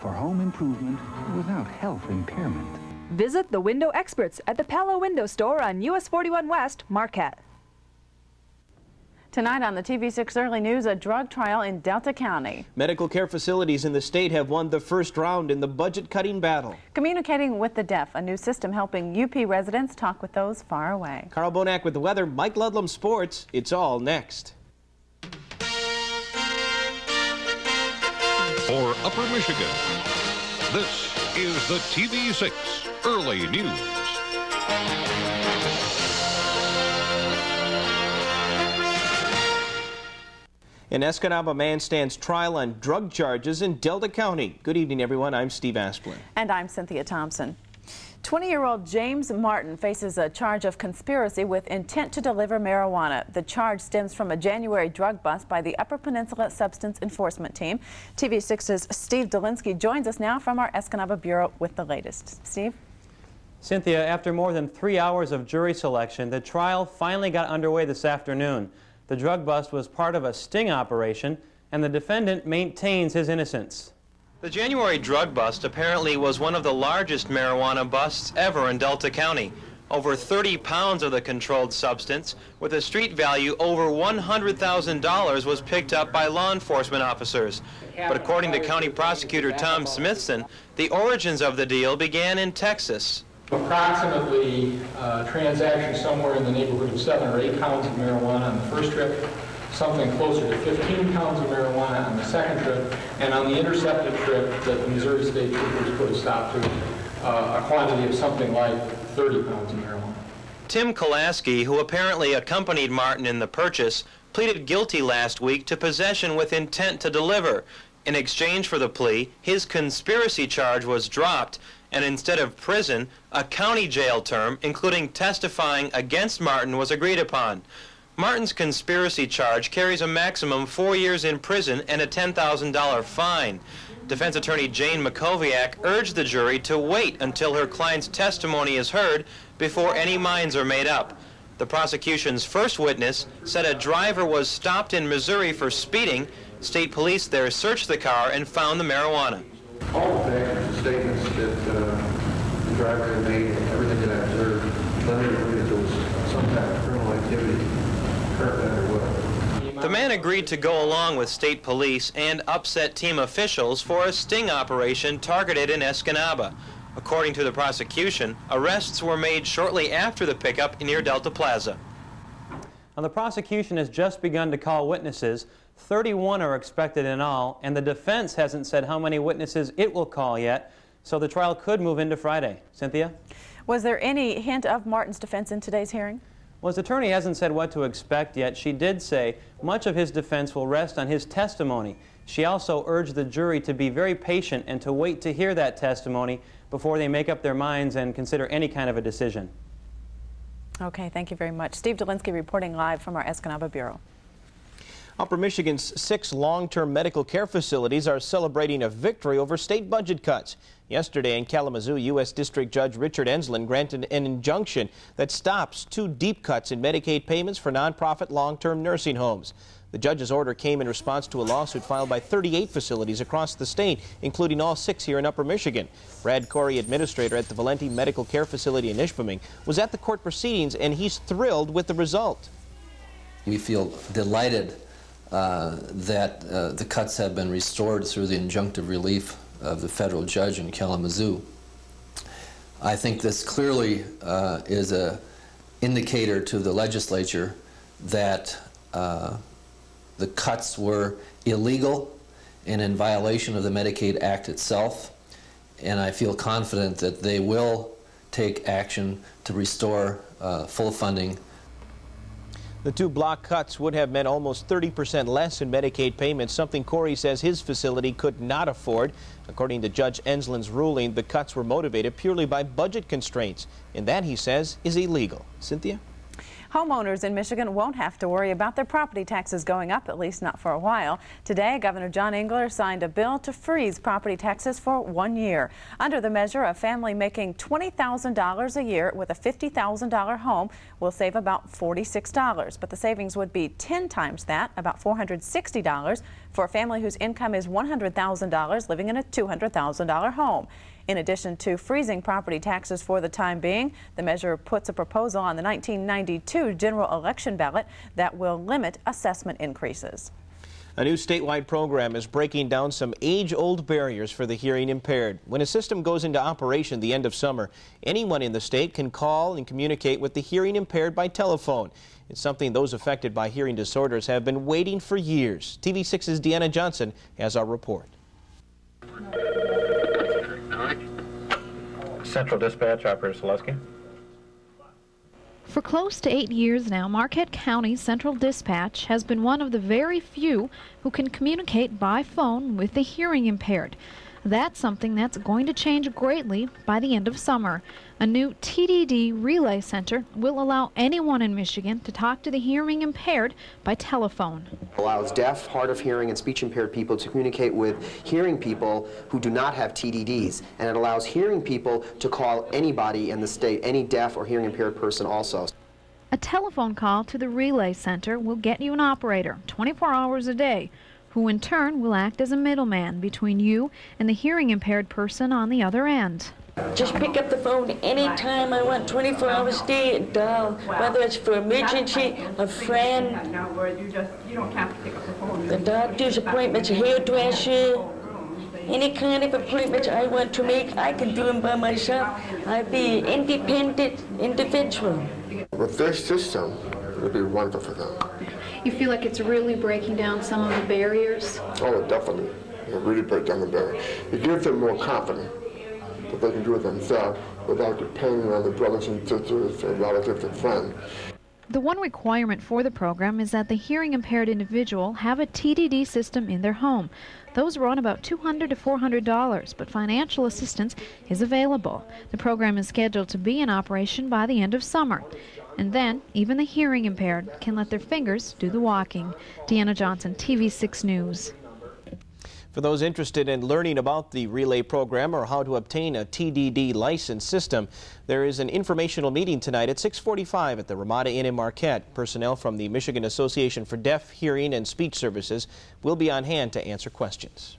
for home improvement without health impairment. Visit the window experts at the Palo Window Store on US 41 West, Marquette. Tonight on the TV6 Early News, a drug trial in Delta County. Medical care facilities in the state have won the first round in the budget-cutting battle. Communicating with the deaf, a new system helping UP residents talk with those far away. Carl Bonack with the weather, Mike Ludlam Sports. It's all next. For Upper Michigan, this is the TV6 Early News. An Escanaba man stands trial on drug charges in Delta County. Good evening, everyone. I'm Steve Asplin. And I'm Cynthia Thompson. 20-year-old James Martin faces a charge of conspiracy with intent to deliver marijuana. The charge stems from a January drug bust by the Upper Peninsula Substance Enforcement Team. TV6's Steve Dolinsky joins us now from our Escanaba Bureau with the latest. Steve? Cynthia, after more than 3 hours of jury selection, the trial finally got underway this afternoon. The drug bust was part of a sting operation, and the defendant maintains his innocence. The January drug bust apparently was one of the largest marijuana busts ever in Delta County. Over 30 pounds of the controlled substance, with a street value over $100,000, was picked up by law enforcement officers. But according to County Prosecutor Tom Smithson, the origins of the deal began in Texas. Approximately transactions somewhere in the neighborhood of 7 or 8 pounds of marijuana on the first trip, something closer to 15 pounds of marijuana on the second trip, and on the intercepted trip that the Missouri State Troopers put a stop to, a quantity of something like 30 pounds of marijuana. Tim Kolaski, who apparently accompanied Martin in the purchase, pleaded guilty last week to possession with intent to deliver. In exchange for the plea, his conspiracy charge was dropped, and instead of prison, a county jail term, including testifying against Martin, was agreed upon. Martin's conspiracy charge carries a maximum 4 years in prison and a $10,000 fine. Defense attorney Jane Makoviak urged the jury to wait until her client's testimony is heard before any minds are made up. The prosecution's first witness said a driver was stopped in Missouri for speeding. State police there searched the car and found the marijuana. All the facts and statements that the driver had made and everything that I observed led me to believe there was some type of criminal activity currently underway. The man agreed to go along with state police and upset team officials for a sting operation targeted in Escanaba. According to the prosecution, arrests were made shortly after the pickup near Delta Plaza. Now, the prosecution has just begun to call witnesses. 31 are expected in all, and the defense hasn't said how many witnesses it will call yet, so the trial could move into Friday. Cynthia? Was there any hint of Martin's defense in today's hearing? Well, his attorney hasn't said what to expect yet. She did say much of his defense will rest on his testimony. She also urged the jury to be very patient and to wait to hear that testimony before they make up their minds and consider any kind of a decision. Okay, thank you very much. Steve Dolinsky reporting live from our Escanaba Bureau. Upper Michigan's 6 long-term medical care facilities are celebrating a victory over state budget cuts. Yesterday in Kalamazoo, U.S. District Judge Richard Enslin granted an injunction that stops 2 deep cuts in Medicaid payments for nonprofit long-term nursing homes. The judge's order came in response to a lawsuit filed by 38 facilities across the state, including all 6 here in Upper Michigan. Brad Corey, administrator at the Valenti Medical Care Facility in Ishpeming, was at the court proceedings, and he's thrilled with the result. We feel delighted that the cuts have been restored through the injunctive relief of the federal judge in Kalamazoo. I think this clearly is an indicator to the legislature that the cuts were illegal and in violation of the Medicaid Act itself, and I feel confident that they will take action to restore full funding. The 2 block cuts would have meant almost 30% less in Medicaid payments, something Corey says his facility could not afford. According to Judge Enslin's ruling, the cuts were motivated purely by budget constraints, and that, he says, is illegal. Cynthia? Homeowners in Michigan won't have to worry about their property taxes going up, at least not for a while. Today, Governor John Engler signed a bill to freeze property taxes for 1 year. Under the measure, a family making $20,000 a year with a $50,000 home will save about $46, but the savings would be 10 times that, about $460, for a family whose income is $100,000 living in a $200,000 home. In addition to freezing property taxes for the time being, the measure puts a proposal on the 1992 general election ballot that will limit assessment increases. A new statewide program is breaking down some age-old barriers for the hearing impaired. When a system goes into operation the end of summer, anyone in the state can call and communicate with the hearing impaired by telephone. It's something those affected by hearing disorders have been waiting for years. TV6's Deanna Johnson has our report. Central Dispatch, Operator Selesky. For close to 8 years now, Marquette County Central Dispatch has been one of the very few who can communicate by phone with the hearing impaired. That's something that's going to change greatly by the end of summer. A new TDD relay center will allow anyone in Michigan to talk to the hearing impaired by telephone. It allows deaf, hard of hearing, and speech impaired people to communicate with hearing people who do not have TDDs. And it allows hearing people to call anybody in the state, any deaf or hearing impaired person also. A telephone call to the relay center will get you an operator 24 hours a day, who in turn will act as a middleman between you and the hearing impaired person on the other end. Just pick up the phone anytime I want, 24 hours a day, and dial, whether it's for emergency, a friend, You don't have to pick up the phone. the doctor's appointments, a hairdresser, any kind of appointments I want to make, I can do them by myself. I be independent individual. With this system, it would be wonderful for them. You feel like it's really breaking down some of the barriers? Oh, definitely. It really breaks down the barrier. It gives them more confidence that they can do it themselves without depending on their brothers and sisters and relatives and friends. The one requirement for the program is that the hearing impaired individual have a TDD system in their home. Those run about $200 to $400, but financial assistance is available. The program is scheduled to be in operation by the end of summer. And then, even the hearing impaired can let their fingers do the walking. Deanna Johnson, TV6 News. For those interested in learning about the relay program or how to obtain a TDD license system, there is an informational meeting tonight at 6:45 at the Ramada Inn in Marquette. Personnel from the Michigan Association for Deaf, Hearing, and Speech Services will be on hand to answer questions.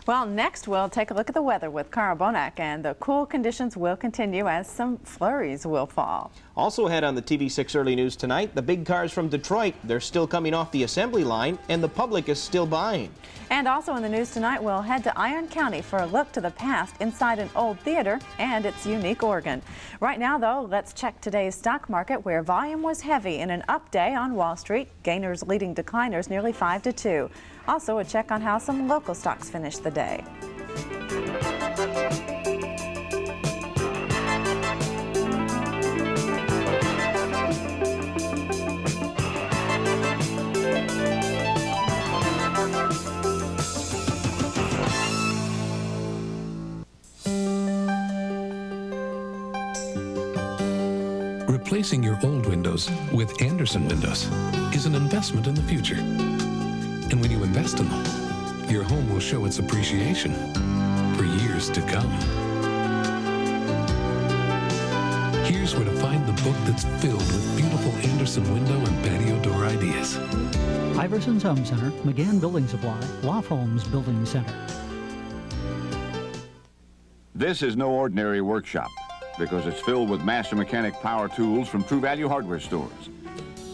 Well, next we'll take a look at the weather with Carl Bonak, and the cool conditions will continue as some flurries will fall. Also ahead on the TV6 Early News tonight, the big cars from Detroit, they're still coming off the assembly line and the public is still buying. And also in the news tonight, we'll head to Iron County for a look to the past inside an old theater and its unique organ. Right now, though, let's check today's stock market, where volume was heavy in an up day on Wall Street, gainers leading decliners nearly 5-2. Also, a check on how some local stocks finished the day. Replacing your old windows with Andersen windows is an investment in the future. And when you invest in them, your home will show its appreciation for years to come. Here's where to find the book that's filled with beautiful Andersen window and patio door ideas. Iverson's Home Center, McGann Building Supply, Loft Homes Building Center. This is no ordinary workshop because it's filled with master mechanic power tools from True Value hardware stores.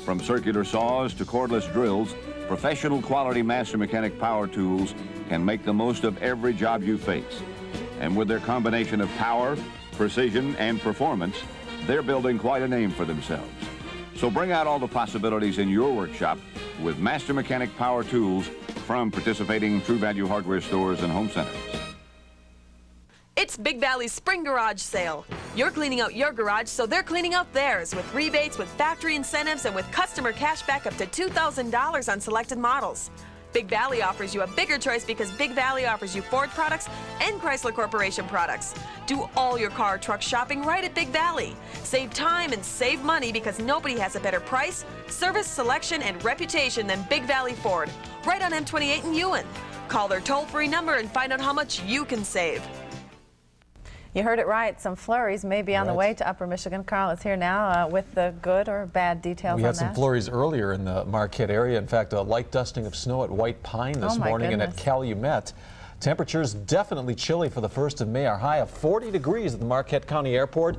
From circular saws to cordless drills, professional quality master mechanic power tools can make the most of every job you face. And with their combination of power, precision, and performance, they're building quite a name for themselves. So bring out all the possibilities in your workshop with master mechanic power tools from participating True Value hardware stores and home centers. It's Big Valley's Spring Garage Sale. You're cleaning out your garage, so they're cleaning out theirs with rebates, with factory incentives, and with customer cash back up to $2,000 on selected models. Big Valley offers you a bigger choice because Big Valley offers you Ford products and Chrysler Corporation products. Do all your car or truck shopping right at Big Valley. Save time and save money because nobody has a better price, service, selection, and reputation than Big Valley Ford, right on M28 in Ewan. Call their toll-free number and find out how much you can save. You heard it right. Some flurries may be on the way to Upper Michigan. Carl is here now with the good or bad details on that. We had some flurries earlier in the Marquette area. In fact, a light dusting of snow at White Pine this morning and at Calumet. Temperatures definitely chilly for the 1st of May. Our high of 40 degrees at the Marquette County Airport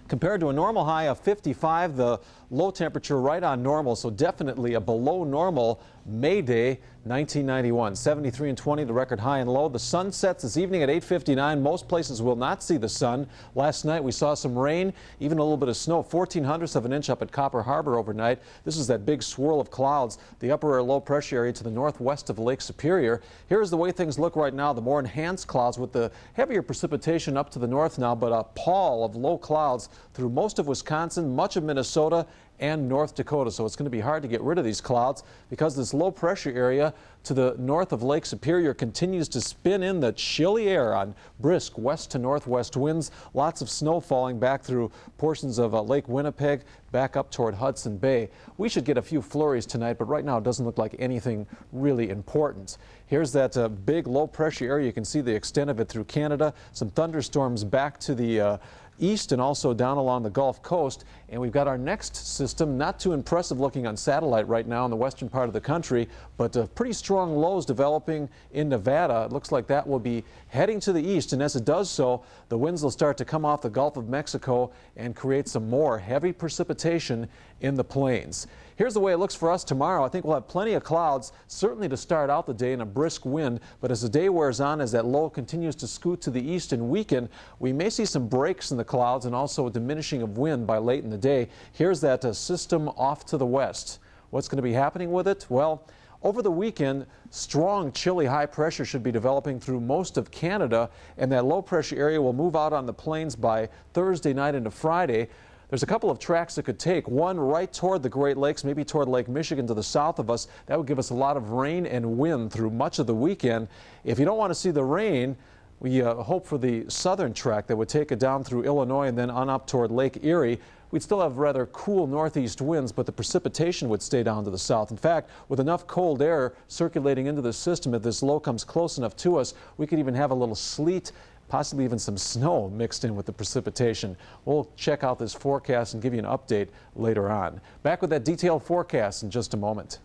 compared to a normal high of 55. The low temperature right on normal, so definitely a below normal May Day 1991. 73 and 20, the record high and low. The sun sets this evening at 8:59. Most places will not see the sun. Last night we saw some rain, even a little bit of snow. 0.14 of an inch up at Copper Harbor overnight. This is that big swirl of clouds, the upper air low pressure area to the northwest of Lake Superior. Here's the way things look right now. The more enhanced clouds with the heavier precipitation up to the north now, but a pall of low clouds through most of Wisconsin, much of Minnesota, and North Dakota. So it's going to be hard to get rid of these clouds because this low pressure area to the north of Lake Superior continues to spin in the chilly air on brisk west to northwest winds. Lots of snow falling back through portions of Lake Winnipeg back up toward Hudson Bay. We should get a few flurries tonight, but right now it doesn't look like anything really important. Here's that big low pressure area. You can see the extent of it through Canada. Some thunderstorms back to the east and also down along the Gulf Coast. And we've got our next system, not too impressive looking on satellite right now in the western part of the country, but pretty strong lows developing in Nevada. It looks like that will be heading to the east, and as it does so, the winds will start to come off the Gulf of Mexico and create some more heavy precipitation in the plains. Here's the way it looks for us tomorrow. I think we'll have plenty of clouds, certainly to start out the day, in a brisk wind. But as the day wears on, as that low continues to scoot to the east and weaken, we may see some breaks in the clouds and also a diminishing of wind by late in the day. Here's that system off to the west. What's going to be happening with it? Well, over the weekend, strong, chilly high pressure should be developing through most of Canada, and that low pressure area will move out on the plains by Thursday night into Friday. There's a couple of tracks it could take. One right toward the Great Lakes, maybe toward Lake Michigan to the south of us. That would give us a lot of rain and wind through much of the weekend. If you don't want to see the rain, we hope for the southern track that would take it down through Illinois and then on up toward Lake Erie. We'd still have rather cool northeast winds, but the precipitation would stay down to the south. In fact, with enough cold air circulating into the system, if this low comes close enough to us, we could even have a little sleet, possibly even some snow mixed in with the precipitation. We'll check out this forecast and give you an update later on. Back with that detailed forecast in just a moment.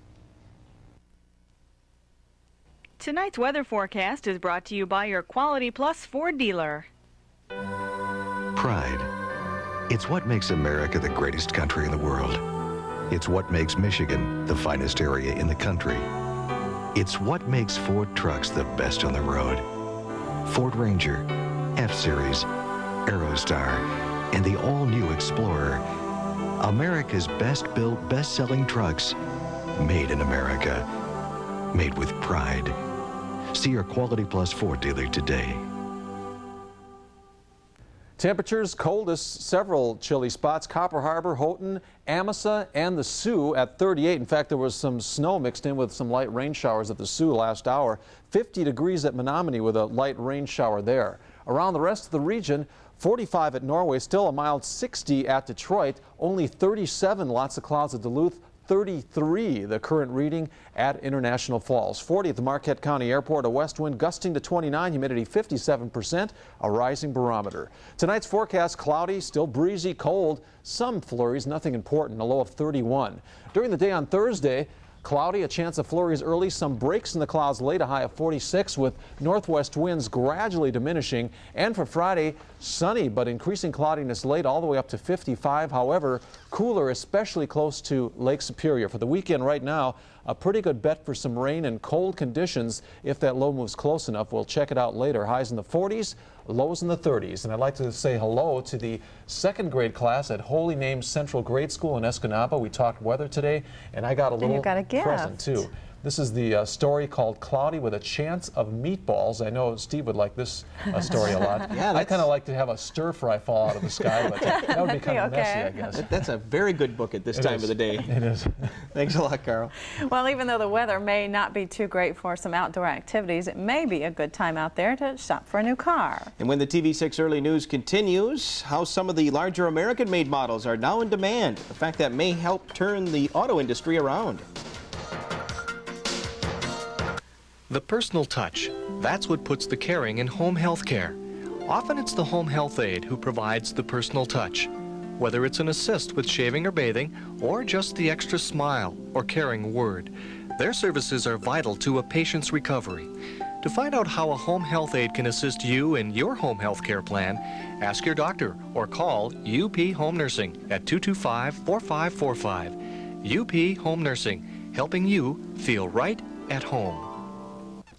Tonight's weather forecast is brought to you by your Quality Plus Ford dealer. Pride. It's what makes America the greatest country in the world. It's what makes Michigan the finest area in the country. It's what makes Ford trucks the best on the road. Ford Ranger, F-Series, Aerostar, and the all-new Explorer. America's best-built, best-selling trucks, made in America, made with pride. See your Quality Plus Ford dealer today. Temperatures coldest, several chilly spots. Copper Harbor, Houghton, Amasa, and the Sioux at 38. In fact, there was some snow mixed in with some light rain showers at the Sioux last hour. 50 degrees at Menominee with a light rain shower there. Around the rest of the region, 45 at Norway, still a mild 60 at Detroit, only 37, lots of clouds at Duluth, 33 the current reading at International Falls. 40 at the Marquette County Airport, a west wind gusting to 29, humidity 57%, a rising barometer. Tonight's forecast, cloudy, still breezy, cold, some flurries, nothing important, a low of 31. During the day on Thursday, cloudy, a chance of flurries early, some breaks in the clouds late, a high of 46 with northwest winds gradually diminishing. And for Friday, sunny but increasing cloudiness late all the way up to 55. However, cooler, especially close to Lake Superior. For the weekend right now, a pretty good bet for some rain and cold conditions if that low moves close enough. We'll check it out later. Highs in the 40s, lows in the 30s. And I'd like to say hello to the second grade class at Holy Name Central Grade School in Escanaba. We talked weather today, and I got a little present too. This is the story called Cloudy with a Chance of Meatballs. I know Steve would like this story a lot. Yeah, I kind of like to have a stir fry fall out of the sky, but that would be kind of messy, I guess. That's a very good book at this time of the day. It is. Thanks a lot, Carl. Well, even though the weather may not be too great for some outdoor activities, it may be a good time out there to shop for a new car. And when the TV6 Early News continues, how some of the larger American-made models are now in demand, a fact that may help turn the auto industry around. The personal touch, that's what puts the caring in home health care. Often it's the home health aide who provides the personal touch, whether it's an assist with shaving or bathing, or just the extra smile or caring word. Their services are vital to a patient's recovery. To find out how a home health aide can assist you in your home health care plan, ask your doctor or call UP Home Nursing at 225-4545. UP Home Nursing, helping you feel right at home.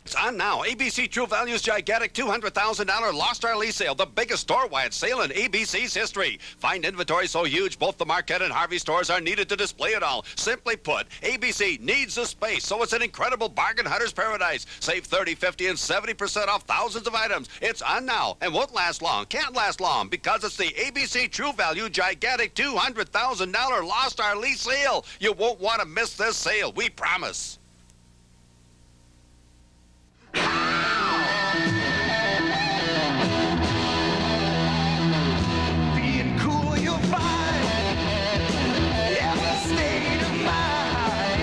It's on now. ABC True Value's gigantic $200,000 Lost Our Lease sale, the biggest store-wide sale in ABC's history. Find inventory so huge both the Marquette and Harvey stores are needed to display it all. Simply put, ABC needs the space, so it's an incredible bargain hunter's paradise. Save 30, 50, and 70% off thousands of items. It's on now and won't last long. Can't last long because it's the ABC True Value gigantic $200,000 Lost Our Lease sale. You won't want to miss this sale, we promise. Being cool, you'll find every state of mind.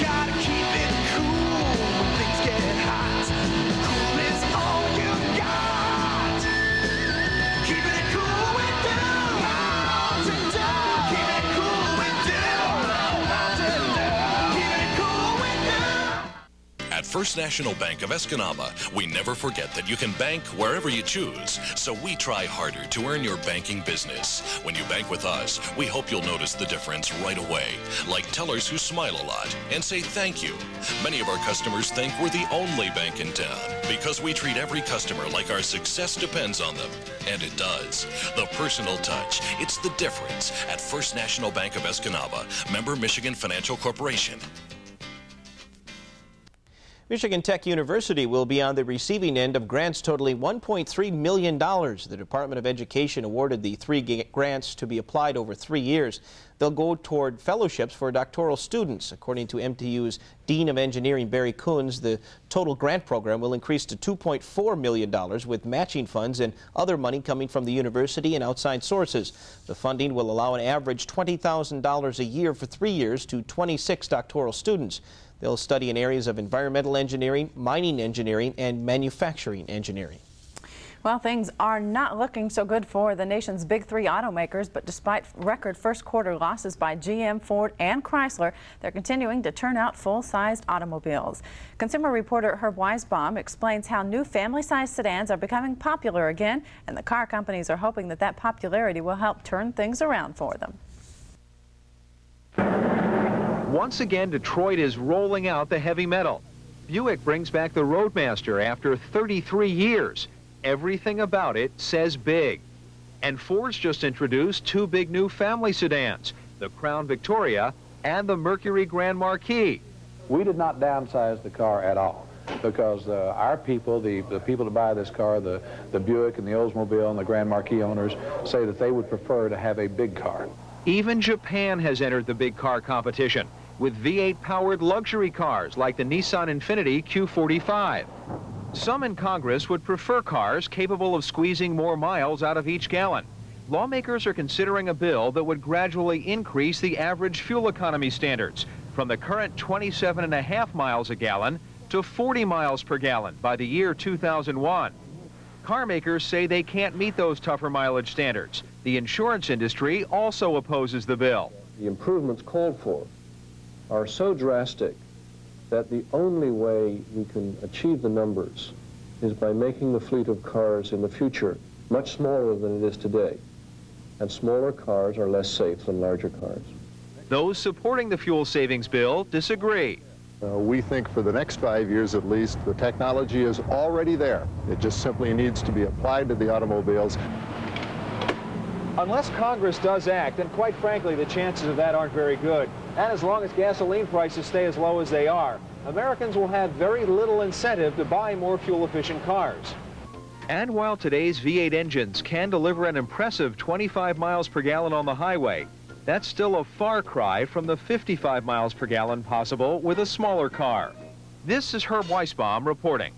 Gotta keep it cool when things get hot. Cool is all you got. Keeping it cool we do. Keeping it cool we do. Keeping it cool we do. At First National Bank of Escanaba, we never forget that you can bank wherever you choose, so we try harder to earn your banking business. When you bank with us, we hope you'll notice the difference right away, like tellers who smile a lot and say thank you. Many of our customers think we're the only bank in town because we treat every customer like our success depends on them, and it does. The personal touch, it's the difference at First National Bank of Escanaba, member Michigan Financial Corporation. Michigan Tech University will be on the receiving end of grants totaling $1.3 million. The Department of Education awarded the 3 grants to be applied over 3 years. They'll go toward fellowships for doctoral students. According to MTU's Dean of Engineering, Barry Coons, the total grant program will increase to $2.4 million with matching funds and other money coming from the university and outside sources. The funding will allow an average $20,000 a year for 3 years to 26 doctoral students. They'll study in areas of environmental engineering, mining engineering, and manufacturing engineering. Well, things are not looking so good for the nation's big 3 automakers, but despite record first quarter losses by GM, Ford, and Chrysler, they're continuing to turn out full-sized automobiles. Consumer reporter Herb Weisbaum explains how new family-sized sedans are becoming popular again, and the car companies are hoping that that popularity will help turn things around for them. Once again, Detroit is rolling out the heavy metal. Buick brings back the Roadmaster after 33 years. Everything about it says big. And Ford's just introduced 2 big new family sedans, the Crown Victoria and the Mercury Grand Marquis. We did not downsize the car at all because our people, the people that buy this car, the Buick and the Oldsmobile and the Grand Marquis owners, say that they would prefer to have a big car. Even Japan has entered the big car competition with V8-powered luxury cars like the Nissan Infiniti Q45. Some in Congress would prefer cars capable of squeezing more miles out of each gallon. Lawmakers are considering a bill that would gradually increase the average fuel economy standards from the current 27.5 miles a gallon to 40 miles per gallon by the year 2001. Car makers say they can't meet those tougher mileage standards. The insurance industry also opposes the bill. The improvements called for are so drastic that the only way we can achieve the numbers is by making the fleet of cars in the future much smaller than it is today. And smaller cars are less safe than larger cars. Those supporting the fuel savings bill disagree. We think for the next 5 years at least, the technology is already there. It just simply needs to be applied to the automobiles. Unless Congress does act, and quite frankly, the chances of that aren't very good, And as long as gasoline prices stay as low as they are, Americans will have very little incentive to buy more fuel-efficient cars. And while today's V8 engines can deliver an impressive 25 miles per gallon on the highway, that's still a far cry from the 55 miles per gallon possible with a smaller car. This is Herb Weisbaum reporting.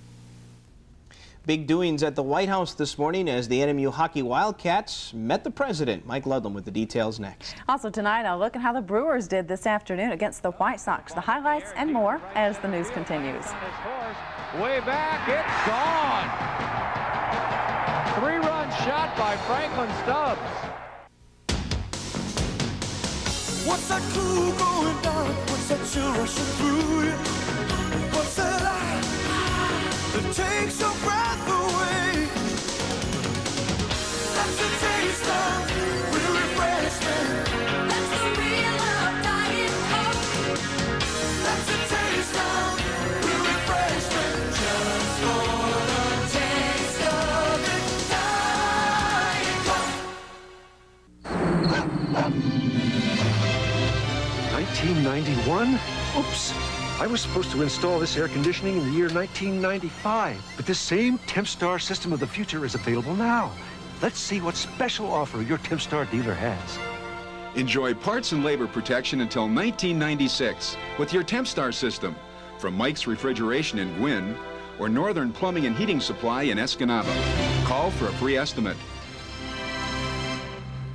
Big doings at the White House this morning as the NMU Hockey Wildcats met the president. Mike Ludlam with the details next. Also tonight, I'll look at how the Brewers did this afternoon against the White Sox. The highlights and more as the news continues. Way back, it's gone. 3-run shot by Franklin Stubbs. What's that cool going down? What's that chill rushing through you? What's that light that takes your breath away? That's the taste of real refreshment. That's the real love Diet Coke. That's the taste of real refreshment. Just for the taste of it, Diet Coke. 1991? Oops. I was supposed to install this air conditioning in the year 1995, but this same TempStar system of the future is available now. Let's see what special offer your TempStar dealer has. Enjoy parts and labor protection until 1996 with your TempStar system from Mike's Refrigeration in Gwynn or Northern Plumbing and Heating Supply in Escanaba. Call for a free estimate.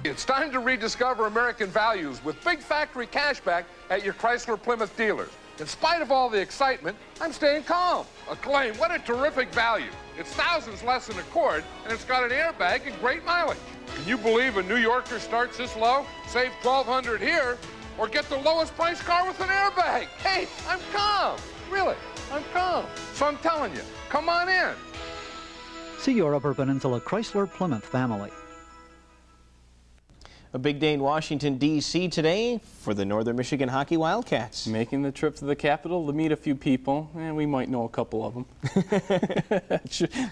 It's time to rediscover American values with big factory cashback at your Chrysler Plymouth dealers. In spite of all the excitement, I'm staying calm. Acclaim, what a terrific value. It's thousands less than Accord, and it's got an airbag and great mileage. Can you believe a New Yorker starts this low? Save $1,200 here, or get the lowest price car with an airbag. Hey, I'm calm. Really, I'm calm. So I'm telling you, come on in. See your Upper Peninsula Chrysler Plymouth family. A big day in Washington, D.C. today for the Northern Michigan Hockey Wildcats. Making the trip to the Capitol to meet a few people, and we might know a couple of them.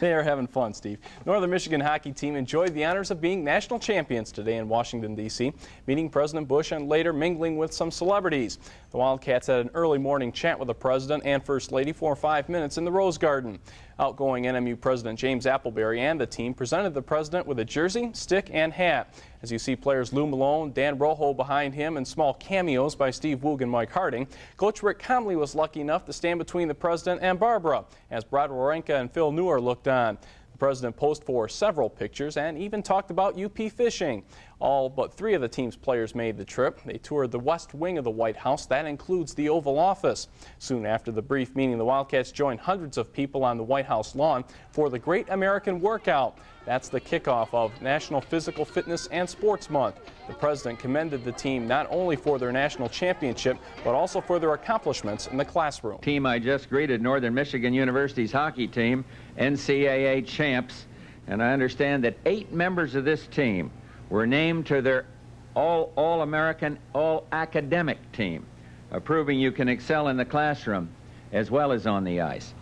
They are having fun, Steve. Northern Michigan hockey team enjoyed the honors of being national champions today in Washington, D.C., meeting President Bush and later mingling with some celebrities. The Wildcats had an early morning chat with the President and First Lady for 5 minutes in the Rose Garden. Outgoing NMU President James Appleberry and the team presented the President with a jersey, stick, and hat. As you see players Lou Malone, Dan Rojo behind him, and small cameos by Steve Woog and Mike Harding, Coach Rick Comley was lucky enough to stand between the President and Barbara as Brad Warenka and Phil Newer looked on. The President posed for several pictures and even talked about UP fishing. All but 3 of the team's players made the trip. They toured the west wing of the White House. That includes the Oval Office. Soon after the brief meeting, the Wildcats joined hundreds of people on the White House lawn for the Great American Workout. That's the kickoff of National Physical Fitness and Sports Month. The President commended the team not only for their national championship, but also for their accomplishments in the classroom. Team I just greeted, Northern Michigan University's hockey team, NCAA champs, and I understand that 8 members of this team were named to their All-American, All-Academic team, proving you can excel in the classroom as well as on the ice.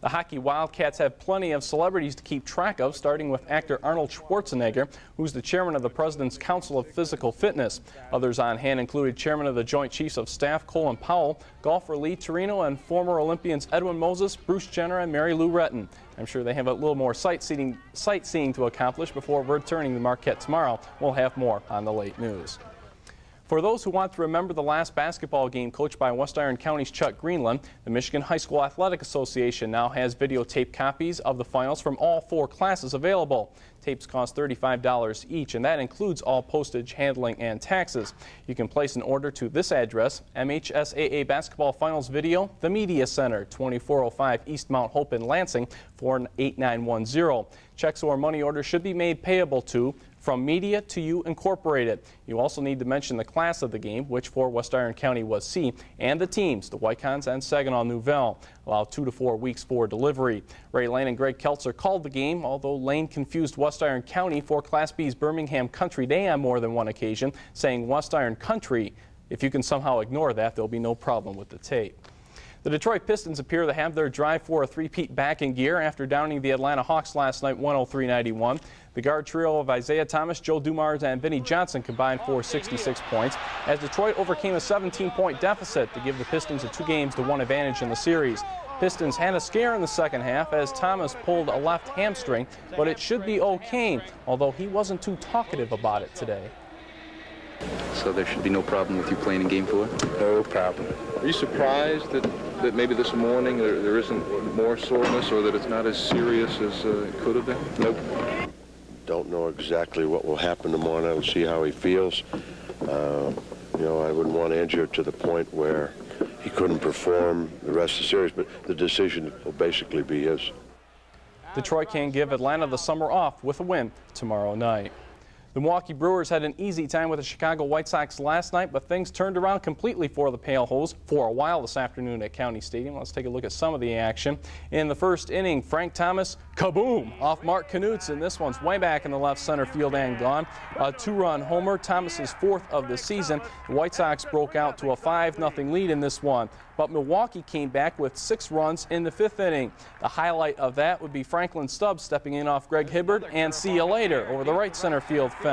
The hockey Wildcats have plenty of celebrities to keep track of, starting with actor Arnold Schwarzenegger, who's the chairman of the President's Council of Physical Fitness. Others on hand included Chairman of the Joint Chiefs of Staff Colin Powell, golfer Lee Torino, and former Olympians Edwin Moses, Bruce Jenner, and Mary Lou Retton. I'm sure they have a little more sightseeing to accomplish before returning to Marquette tomorrow. We'll have more on the late news. For those who want to remember the last basketball game coached by West Iron County's Chuck Greenland, the Michigan High School Athletic Association now has videotape copies of the finals from all 4 classes available. Tapes cost $35 each, and that includes all postage, handling, and taxes. You can place an order to this address, MHSAA Basketball Finals Video, The Media Center, 2405 East Mount Hope in Lansing, 48910. Checks or money orders should be made payable to From Media to You Incorporated. You also need to mention the class of the game, which for West Iron County was C, and the teams, the Wycons and Saginaw Nouvelle. Allow 2 to 4 weeks for delivery. Ray Lane and Greg Keltzer called the game, although Lane confused West Iron County for Class B's Birmingham Country Day on more than one occasion, saying West Iron Country. If you can somehow ignore that, there'll be no problem with the tape. The Detroit Pistons appear to have their drive for a three-peat back in gear after downing the Atlanta Hawks last night 103-91. The guard trio of Isaiah Thomas, Joe Dumars, and Vinnie Johnson combined for 66 points as Detroit overcame a 17-point deficit to give the Pistons a 2-1 advantage in the series. Pistons had a scare in the second half as Thomas pulled a left hamstring, but it should be okay, although he wasn't too talkative about it today. So there should be no problem with you playing in Game 4? No problem. Are you surprised that maybe this morning there isn't more soreness or that it's not as serious as it could have been? Nope. Don't know exactly what will happen tomorrow. We'll see how he feels. You know, I wouldn't want to injure it to the point where he couldn't perform the rest of the series, but the decision will basically be his. Detroit can give Atlanta the summer off with a win tomorrow night. The Milwaukee Brewers had an easy time with the Chicago White Sox last night, but things turned around completely for the Pale Hose for a while this afternoon at County Stadium. Let's take a look at some of the action. In the first inning, Frank Thomas, kaboom, off Mark Knudsen. This one's way back in the left center field and gone. A 2-run homer, Thomas's 4th of the season. The White Sox broke out to a 5-0 lead in this one, but Milwaukee came back with 6 runs in the 5th inning. The highlight of that would be Franklin Stubbs stepping in off Greg Hibbert and see you later over the right center field fence.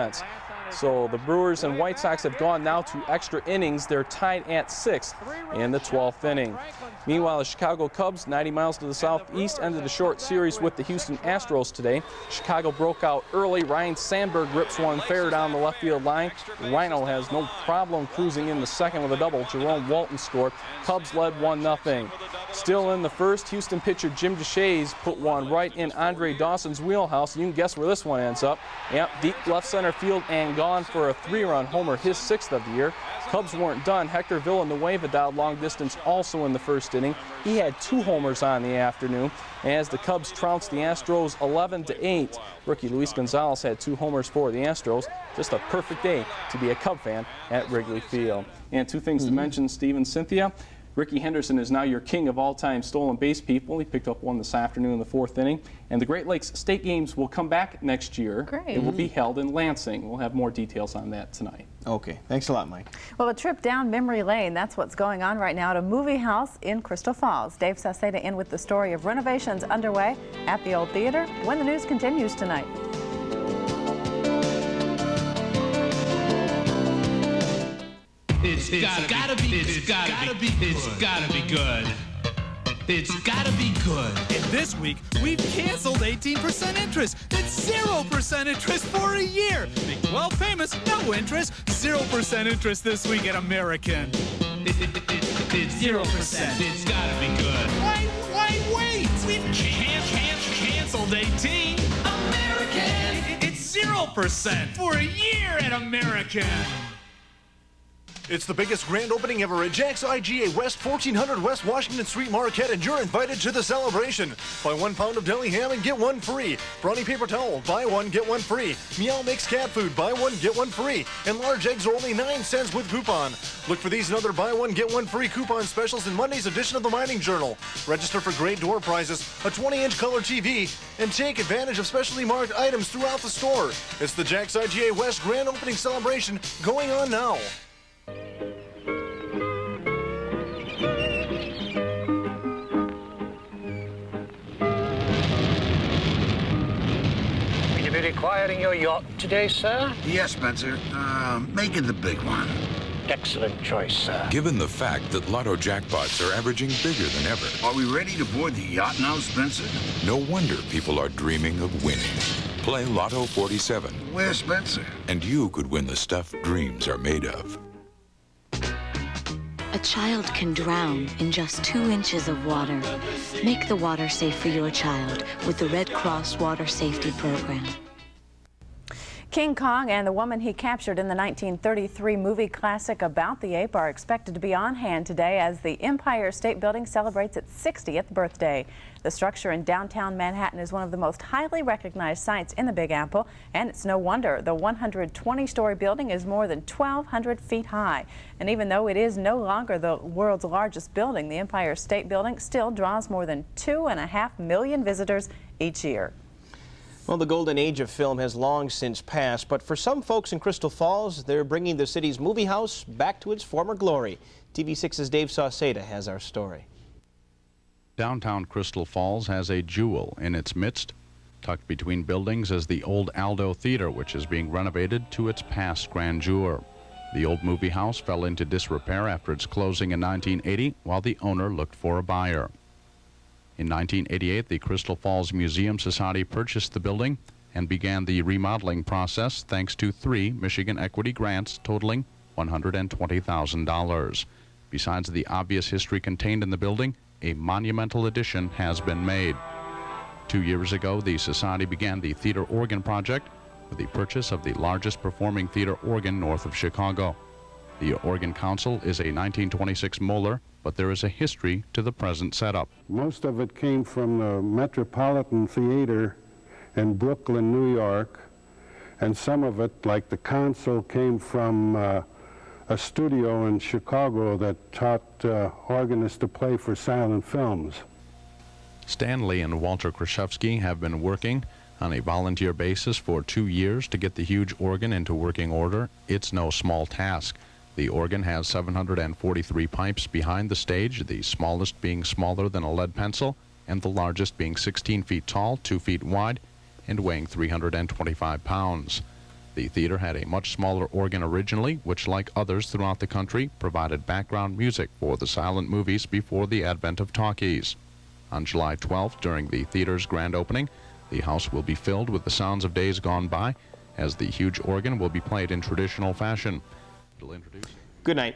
So the Brewers and White Sox have gone now to extra innings. They're tied at 6 in the 12th inning. Meanwhile, the Chicago Cubs, 90 miles to the southeast, ended a short series with the Houston Astros today. Chicago broke out early. Ryan Sandberg rips one fair down the left field line. Rhino has no problem cruising in the second with a double. Jerome Walton scored. Cubs led 1-0. Still in the first, Houston pitcher Jim DeShays put one right in Andre Dawson's wheelhouse. You can guess where this one ends up. Yep, deep left center field and gone for a 3-run homer, his 6th of the year. Cubs weren't done. Hector Villanueva dialed long distance also in the first inning. He had 2 homers on the afternoon as the Cubs trounced the Astros 11-8. Rookie Luis Gonzalez had 2 homers for the Astros. Just a perfect day to be a Cub fan at Wrigley Field. And 2 things to mention, Steve and Cynthia. Ricky Henderson is now your king of all-time stolen base people. He picked up one this afternoon in the 4th inning. And the Great Lakes State Games will come back next year. Great. It will be held in Lansing. We'll have more details on that tonight. Okay. Thanks a lot, Mike. Well, a trip down memory lane, that's what's going on right now at a movie house in Crystal Falls. Dave Sauceda in with the story of renovations underway at the old theater when the news continues tonight. It's gotta be good. It's gotta be good. And this week, we've canceled 18% interest. It's 0% interest for a year. Big 12 payments, no interest. 0% interest this week at American. It's 0%. It's gotta be good. Wait. We've canceled 18. American. It's 0% for a year at American. It's the biggest grand opening ever at Jack's IGA West, 1400 West Washington Street Marquette, and you're invited to the celebration. Buy 1 pound of deli ham and get 1 free. Brownie paper towel, buy 1, get 1 free. Meow Mix cat food, buy 1, get 1 free. And large eggs are only 9 cents with coupon. Look for these and other buy 1, get 1 free coupon specials in Monday's edition of the Mining Journal. Register for great door prizes, a 20-inch color TV, and take advantage of specially marked items throughout the store. It's the Jack's IGA West grand opening celebration going on now. Will you be requiring your yacht today, sir? Yes, Spencer. Make it the big one. Excellent choice, sir. Given the fact that lotto jackpots are averaging bigger than ever. Are we ready to board the yacht now, Spencer? No wonder people are dreaming of winning. Play Lotto 47. Where's Spencer? And you could win the stuff dreams are made of. A child can drown in just 2 inches of water. Make the water safe for your child with the Red Cross Water Safety Program. King Kong and the woman he captured in the 1933 movie classic About the Ape are expected to be on hand today as the Empire State Building celebrates its 60th birthday. The structure in downtown Manhattan is one of the most highly recognized sites in the Big Apple, and it's no wonder the 120-story building is more than 1,200 feet high. And even though it is no longer the world's largest building, the Empire State Building still draws more than 2.5 million visitors each year. Well, the golden age of film has long since passed, but for some folks in Crystal Falls, they're bringing the city's movie house back to its former glory. TV6's Dave Sauceda has our story. Downtown Crystal Falls has a jewel in its midst. Tucked between buildings is the old Aldo Theater, which is being renovated to its past grandeur. The old movie house fell into disrepair after its closing in 1980 while the owner looked for a buyer. In 1988, the Crystal Falls Museum Society purchased the building and began the remodeling process thanks to 3 Michigan equity grants totaling $120,000. Besides the obvious history contained in the building, a monumental addition has been made. 2 years ago, the Society began the Theater Organ Project with the purchase of the largest performing theater organ north of Chicago. The organ console is a 1926 Moeller, but there is a history to the present setup. Most of it came from the Metropolitan Theater in Brooklyn, New York, and some of it, like the console, came from a studio in Chicago that taught organists to play for silent films. Stanley and Walter Kraszewski have been working on a volunteer basis for 2 years to get the huge organ into working order. It's no small task. The organ has 743 pipes behind the stage, the smallest being smaller than a lead pencil, and the largest being 16 feet tall, 2 feet wide, and weighing 325 pounds. The theater had a much smaller organ originally, which, like others throughout the country, provided background music for the silent movies before the advent of talkies. On July 12th, during the theater's grand opening, the house will be filled with the sounds of days gone by, as the huge organ will be played in traditional fashion. It'll introduce... Good night.